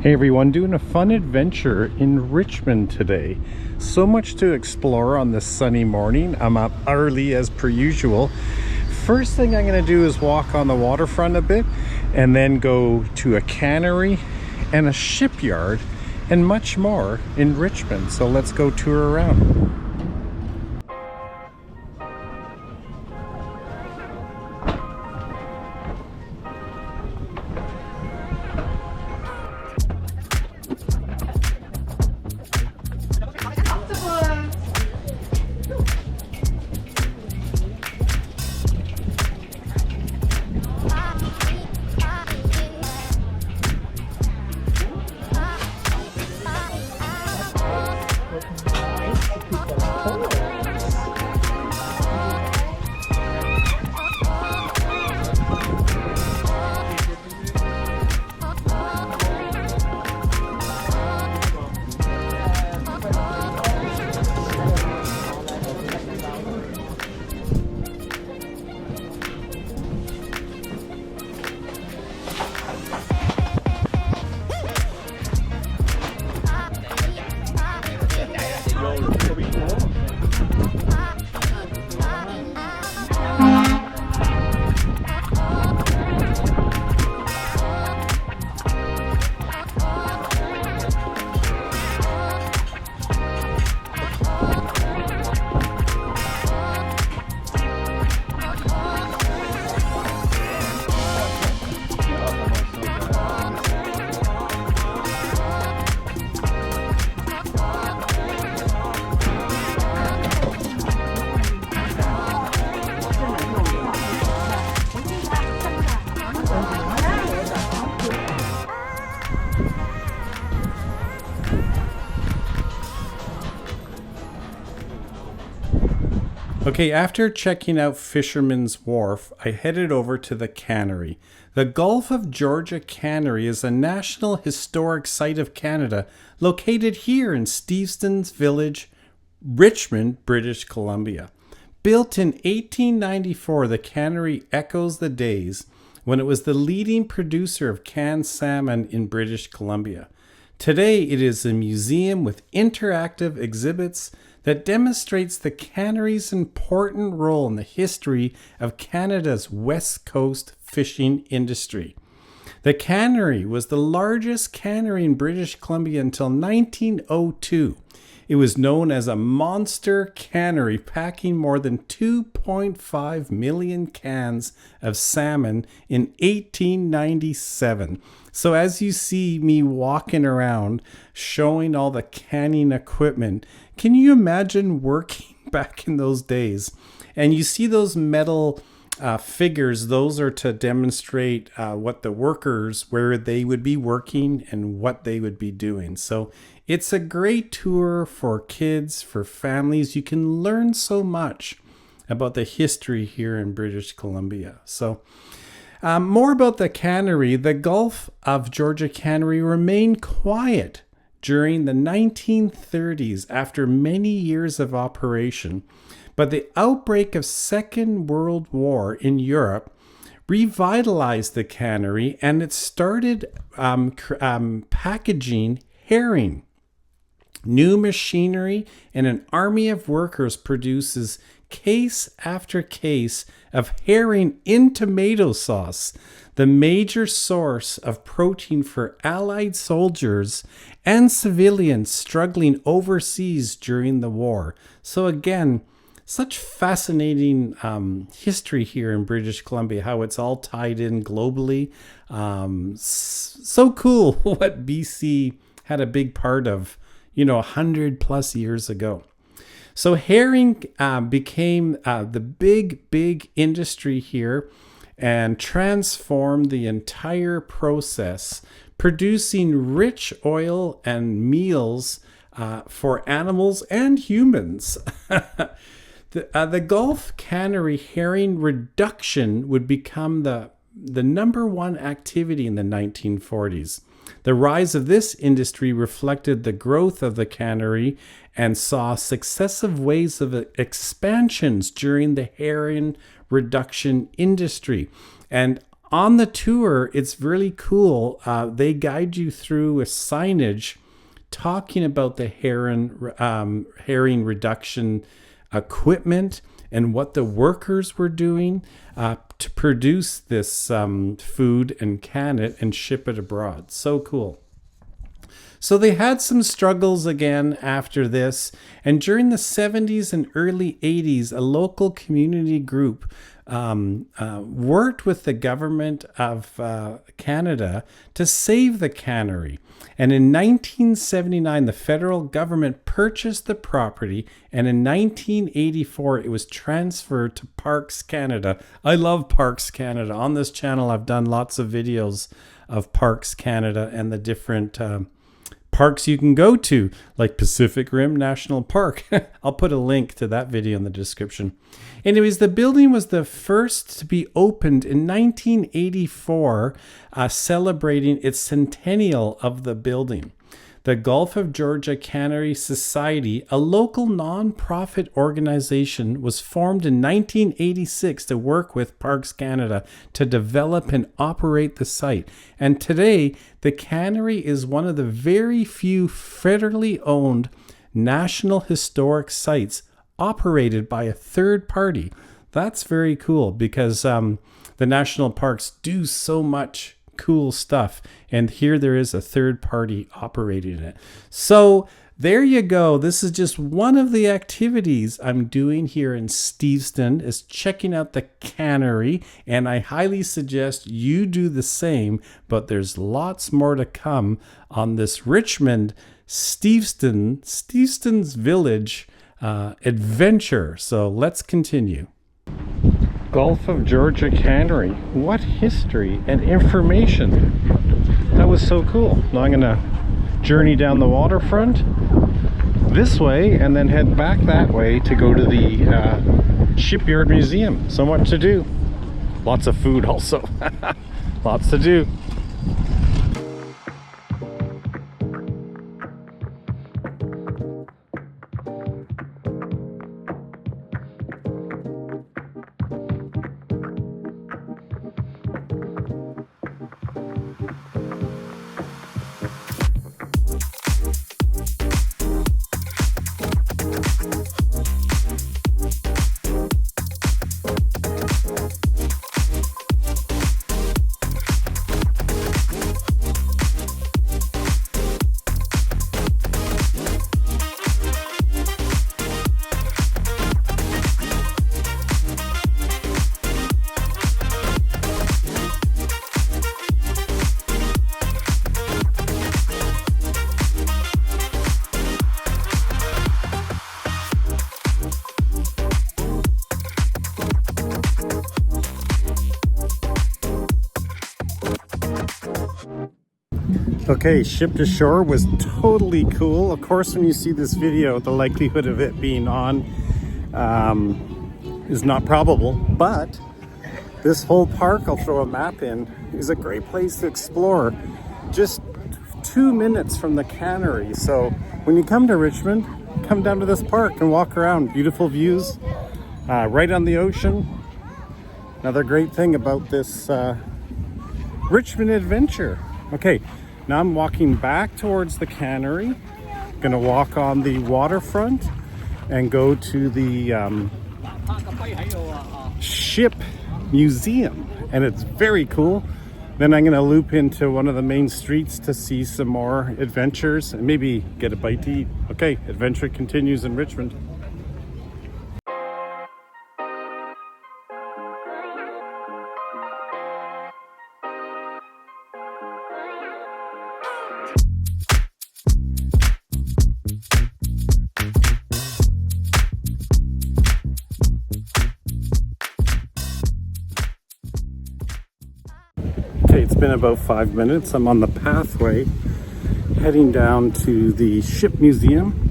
Hey everyone, doing a fun adventure in Richmond today. So much to explore on this sunny morning. I'm up early as per usual. First thing I'm going to do is walk on the waterfront a bit and then go to a cannery and a shipyard and much more in Richmond. So let's go tour around. Okay, after checking out Fisherman's Wharf, I headed over to the Cannery. The Gulf of Georgia Cannery is a National Historic Site of Canada located here in Steveston Village, Richmond, British Columbia. Built in 1894, the cannery echoes the days when it was the leading producer of canned salmon in British Columbia. Today, it is a museum with interactive exhibits that demonstrates the cannery's important role in the history of Canada's West Coast fishing industry. The cannery was the largest cannery in British Columbia until 1902. It was known as a monster cannery, packing more than 2.5 million cans of salmon in 1897. So as you see me walking around showing all the canning equipment, can you imagine working back in those days? And you see those metal figures, those are to demonstrate what the workers, where they would be working and what they would be doing. So it's a great tour for kids, for families. You can learn so much about the history here in British Columbia. So more about the cannery. The Gulf of Georgia Cannery remained quiet during the 1930s after many years of operation, but the outbreak of Second World War in Europe revitalized the cannery, and it started packaging herring. New machinery and an army of workers produces case after case of herring in tomato sauce, the major source of protein for Allied soldiers and civilians struggling overseas during the war. So again, such fascinating history here in British Columbia, how it's all tied in globally. So cool what BC had a big part of, 100 plus years ago. So herring became the big industry here and transformed the entire process, producing rich oil and meals for animals and humans. The Gulf Cannery herring reduction would become the number one activity in the 1940s. The rise of this industry reflected the growth of the cannery and saw successive waves of expansions during the herring reduction industry. And On the tour, it's really cool. They guide you through a signage talking about the herring reduction equipment and what the workers were doing to produce this food and can it and ship it abroad. So cool. So they had some struggles again after this, and during the 70s and early 80s, a local community group worked with the government of Canada to save the cannery. And in 1979, the federal government purchased the property, and in 1984, it was transferred to Parks Canada. I love Parks Canada. On this channel, I've done lots of videos of Parks Canada and the different parks you can go to, like Pacific Rim National Park. I'll put a link to that video in the description. Anyways, the building was the first to be opened in 1984, celebrating its centennial of the building. The Gulf of Georgia Cannery Society, a local non-profit organization, was formed in 1986 to work with Parks Canada to develop and operate the site. And today, the cannery is one of the very few federally owned National Historic Sites operated by a third party. That's very cool because the national parks do so much cool stuff, and here there is a third party operating it. So there you go. This is just one of the activities I'm doing here in Steveston, is checking out the cannery, and I highly suggest you do the same. But there's lots more to come on this Richmond Steveston's Village adventure. So let's continue. Gulf of Georgia Cannery. What history and information. That was so cool. Now I'm gonna journey down the waterfront this way and then head back that way to go to the Shipyard Museum. So much to do. Lots of food also. Lots to do. Okay, ship to shore was totally cool. Of course, when you see this video, the likelihood of it being on is not probable, but this whole park, I'll throw a map in, is a great place to explore. Just 2 minutes from the cannery. So when you come to Richmond, come down to this park and walk around. Beautiful views, right on the ocean. Another great thing about this Richmond adventure. Okay, now I'm walking back towards the cannery. Gonna walk on the waterfront and go to the ship museum, and it's very cool. Then I'm gonna loop into one of the main streets to see some more adventures and maybe get a bite to eat. Okay, adventure continues in Richmond. Okay, it's been about 5 minutes. I'm on the pathway heading down to the ship museum.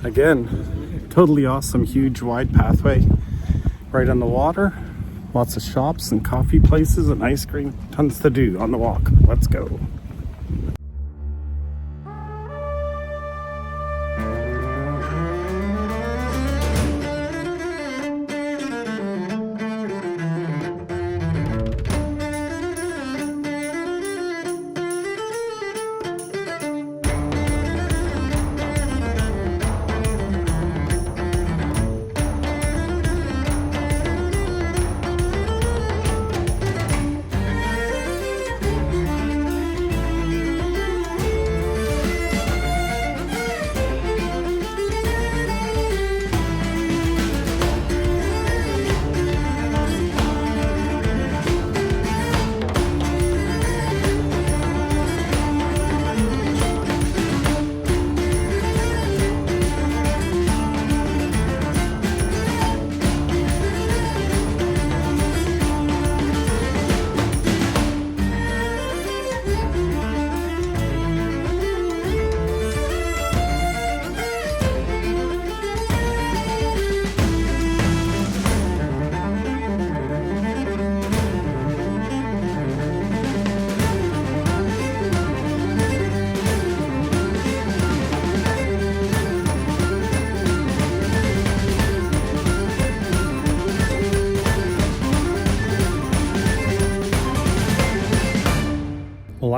Again, totally awesome, huge, wide pathway right on the water. Lots of shops and coffee places and ice cream. Tons to do on the walk. Let's go.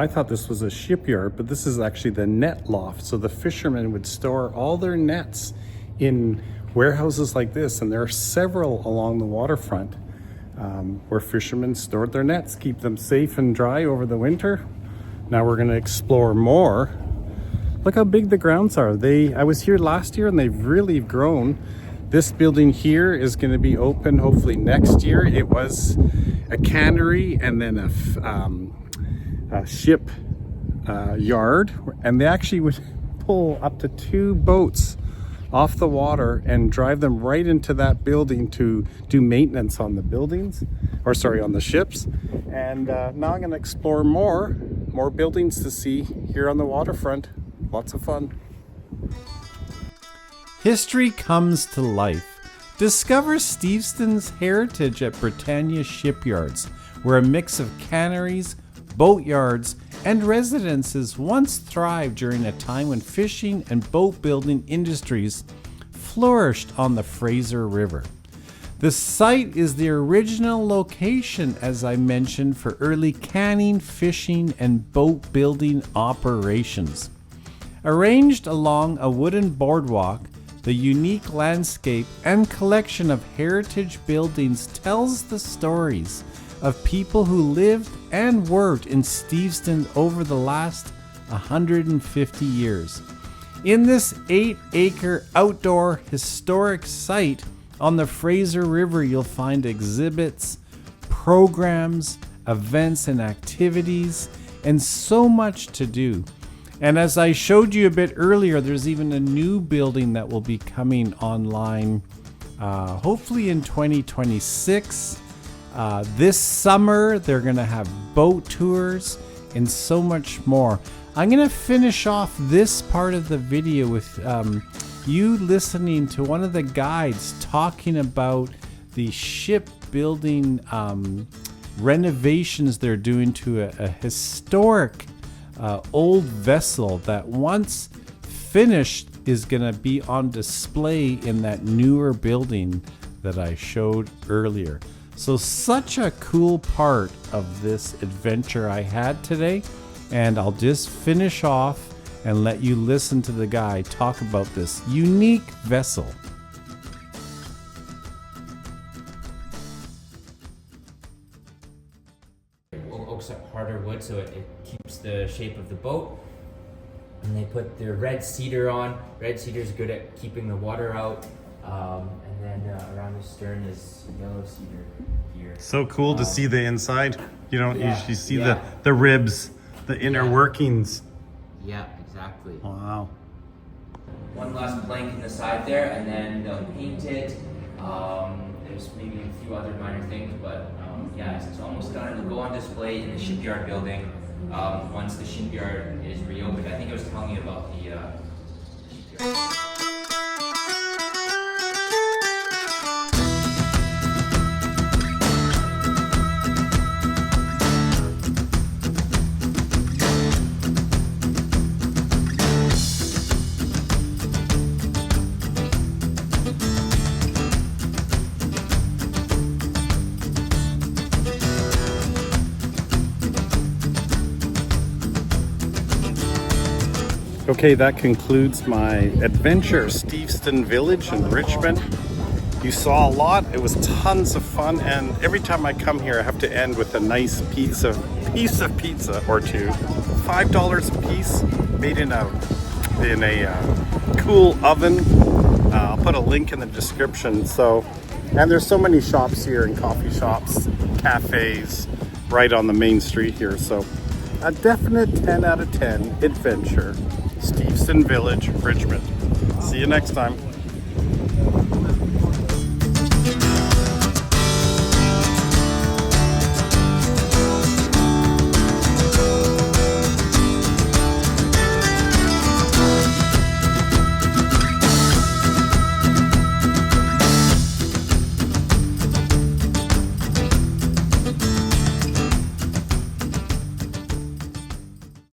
I thought this was a shipyard, but this is actually the net loft. So the fishermen would store all their nets in warehouses like this, and there are several along the waterfront where fishermen stored their nets, keep them safe and dry over the winter. Now we're going to explore more. Look how big the grounds are. I was here last year and they've really grown. This building here is going to be open hopefully next year. It was a cannery and then a ship yard, and they actually would pull up to 2 boats off the water and drive them right into that building to do maintenance on the buildings, or sorry, on the ships. And now I'm going to explore more buildings to see here on the waterfront. Lots of fun. History comes to life. Discover Steveston's heritage at Britannia Shipyards, where a mix of canneries, boatyards, and residences once thrived during a time when fishing and boat building industries flourished on the Fraser River. The site is the original location, as I mentioned, for early canning, fishing, and boat building operations. Arranged along a wooden boardwalk, the unique landscape and collection of heritage buildings tells the stories of people who lived and worked in Steveston over the last 150 years. In this 8-acre outdoor historic site on the Fraser River, you'll find exhibits, programs, events and activities, and so much to do. And as I showed you a bit earlier, there's even a new building that will be coming online, hopefully in 2026. This summer, they're going to have boat tours and so much more. I'm going to finish off this part of the video with you listening to one of the guides talking about the shipbuilding renovations they're doing to a historic old vessel that once finished is going to be on display in that newer building that I showed earlier. So such a cool part of this adventure I had today, and I'll just finish off and let you listen to the guy talk about this unique vessel. Oaks up harder wood so it keeps the shape of the boat. And they put their red cedar on. Red cedar is good at keeping the water out. And then around the stern is yellow cedar here. So cool to see the inside. You don't usually see the ribs, the inner workings. Yeah, exactly. Wow. One last plank in the side there, and then they'll paint it. There's maybe a few other minor things, but yeah, it's almost done. It'll go on display in the shipyard building once the shipyard is reopened. I think I was telling you about the shipyard. Okay, that concludes my adventure, Steveston Village in Richmond. You saw a lot. It was tons of fun, and every time I come here I have to end with a nice piece of pizza or two. $5 a piece, made in a cool oven. I'll put a link in the description. And there's so many shops here, and coffee shops, cafes, right on the main street here. So a definite 10 out of 10 adventure. Steveston Village, Richmond. See you next time.